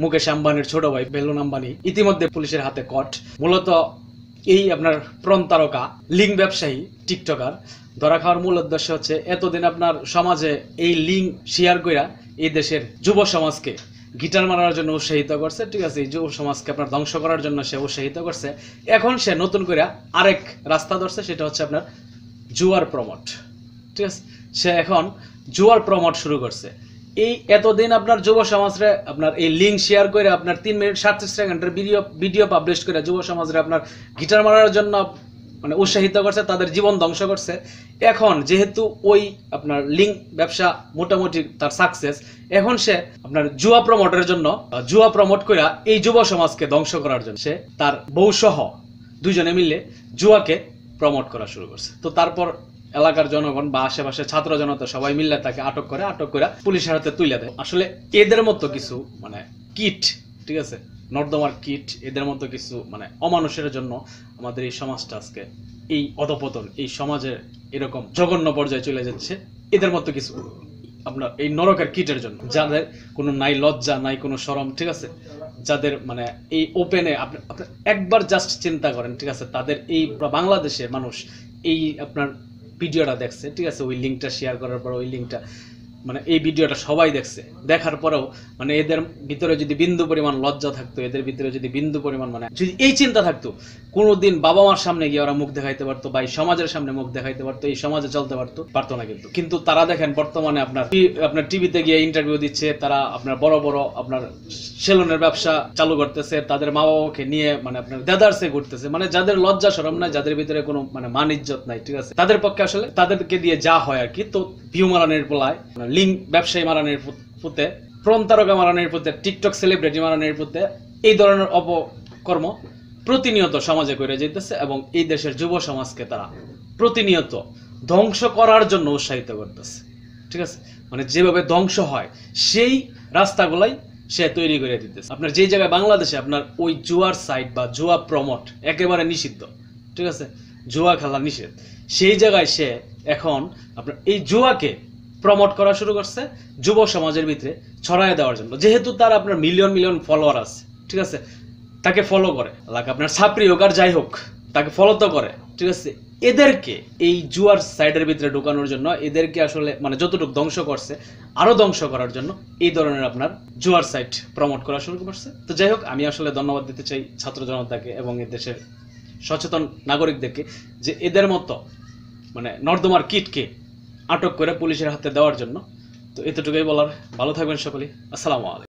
মুকেশ আম্বানির ছোট ভাই বেলুন আম্বানি ইতিমধ্যে পুলিশের হাতে কট। মূলত এই আপনার প্রতারকা লিঙ্ক ব্যবসায়ী টিকটকার ধরা খাওয়ার মূল উদ্দেশ্য হচ্ছে এতদিন আপনার সমাজে এই লিঙ্ক শেয়ার কইরা এই দেশের যুব সমাজকে গিটার মারার জন্য উৎসাহিত করছে। ঠিক আছে, এই যুব সমাজকে আপনার ধ্বংস করার জন্য সে উৎসাহিত করছে। এখন সে নতুন করে আরেক রাস্তা ধরছে, সেটা হচ্ছে আপনার জুয়ার প্রমোট। ঠিক আছে, সে এখন জুয়ার প্রমোট শুরু করছে। এই এতদিন আপনার যুব সমাজরে আপনার এই লিঙ্ক শেয়ার করে আপনার 3 মিনিট 37 সেকেন্ডের ভিডিও পাবলিশ করে যুব সমাজরে আপনার গিটার মারার জন্য মানে উৎসাহিত করছে, তাদের জীবন ধ্বংস করছে। এখন যেহেতু ওই আপনার লিঙ্ক ব্যবসা মোটামুটি তার সাকসেস, এখন সে আপনার জুয়া প্রমোটের জন্য জুয়া প্রমোট করে এই যুব সমাজকে ধ্বংস করার জন্য সে তার বউ সহ দুইজনে মিলে জুয়াকে প্রমোট করা শুরু করছে। তো তারপর এলাকার জনগণ বা আশেপাশে ছাত্র জনতা সবাই মিলে তাকে আটক করে পুলিশের হাতে তুলে দেয়। আসলে এদের মতো কিছু মানে কিট, ঠিক আছে, নর্দমার কিট, এদের মতো কিছু মানে অমানুষের জন্য আমাদের এই সমাজটা আজকে এই অধপতন, এই সমাজের এরকম জঘন্য পর্যায়ে চলে যাচ্ছে। এদের মতো কিছু আপনার এই নরকের কিটের জন্য, যাদের কোনো নাই লজ্জা নাই কোনো শরম, ঠিক আছে, যাদের মানে এই ওপেনে আপনি একবার জাস্ট চিন্তা করেন, ঠিক আছে, তাদের এই বাংলাদেশের মানুষ এই আপনার ভিডিওটা দেখছে, ঠিক আছে, ওই লিঙ্কটা শেয়ার করার পর ওই লিঙ্কটা মানে এই ভিডিওটা সবাই দেখছে, দেখার পরেও মানে এদের ভিতরে যদি বিন্দু পরিমাণ লজ্জা থাকতো, এদের ভিতরে যদি বিন্দু পরিমাণ মানে যদি এই চিন্তা থাকতো, কোনোদিন বাবা মার সামনে গিয়ে ওরা মুখ দেখাইতে পারতো বা এই সমাজের সামনে মুখ দেখাইতে পারতো, এই সমাজে চলতে পারতো না। কিন্তু তারা দেখেন বর্তমানে আপনার টিভিতে গিয়ে ইন্টারভিউ দিচ্ছে, তারা আপনার বড় বড় আপনার সেলুনের ব্যবসা চালু করতেছে, তাদের মা বাবাকে নিয়ে মানে আপনার দেদারসে ঘুরতেছে। মানে যাদের লজ্জা শরম নাই, যাদের ভিতরে কোনো মানে মান ইজ্জত নাই, ঠিক আছে, তাদের পক্ষে আসলে তাদেরকে দিয়ে যা হয় আর কি। তো ভিউ মারানের পোলায়, লিঙ্ক ব্যবসায়ী মারানের পুঁতে, প্রতারকা মারানের পুঁতে, টিকটক সেলিব্রিটি মারানের পুঁতে এই ধরনের অপকর্ম প্রতিনিয়ত সমাজে করে যেতেছে এবং এই দেশের যুব সমাজকে তারা প্রতিনিয়ত ধ্বংস করার জন্য উৎসাহিত করতেছে। ঠিক আছে, মানে যেভাবে ধ্বংস হয় সেই রাস্তাগুলাই সে তৈরি করে দিতেছে। আপনার যে জায়গায় বাংলাদেশে আপনার ওই জুয়ার সাইট বা জুয়া প্রমোট একেবারে নিষিদ্ধ, ঠিক আছে, জুয়া খেলা নিষেধ, সেই জায়গায় সে এখন আপনার এই জুয়াকে প্রমোট করা শুরু করছে যুব সমাজের ভিতরে ছড়ায় দেওয়ার জন্য। যেহেতু তার আপনার মিলিয়ন মিলিয়ন ফলোয়ার আছে, ঠিক আছে, তাকে ফলো করে, লাইক আপনার ছাপরি হোক আর যাই হোক, তাকে ফলো তো করে, ঠিক আছে। এদেরকে এই জুয়ার সাইডের ভিতরে ঢোকানোর জন্য, এদেরকে আসলে মানে যতটুকু ধ্বংস করছে আরো ধ্বংস করার জন্য এই ধরনের আপনার জুয়ার সাইট প্রমোট করা শুরু করছে। তো যাই হোক, আমি আসলে ধন্যবাদ দিতে চাই ছাত্র জনতাকে এবং এই দেশের সচেতন নাগরিকদেরকে যে এদের মতো মানে নর্দমার কিটকে আটক করে পুলিশের হাতে দেওয়ার জন্য। তো এতটুকুই বলার। ভালো থাকবেন সকলে। আসসালামু আলাইকুম।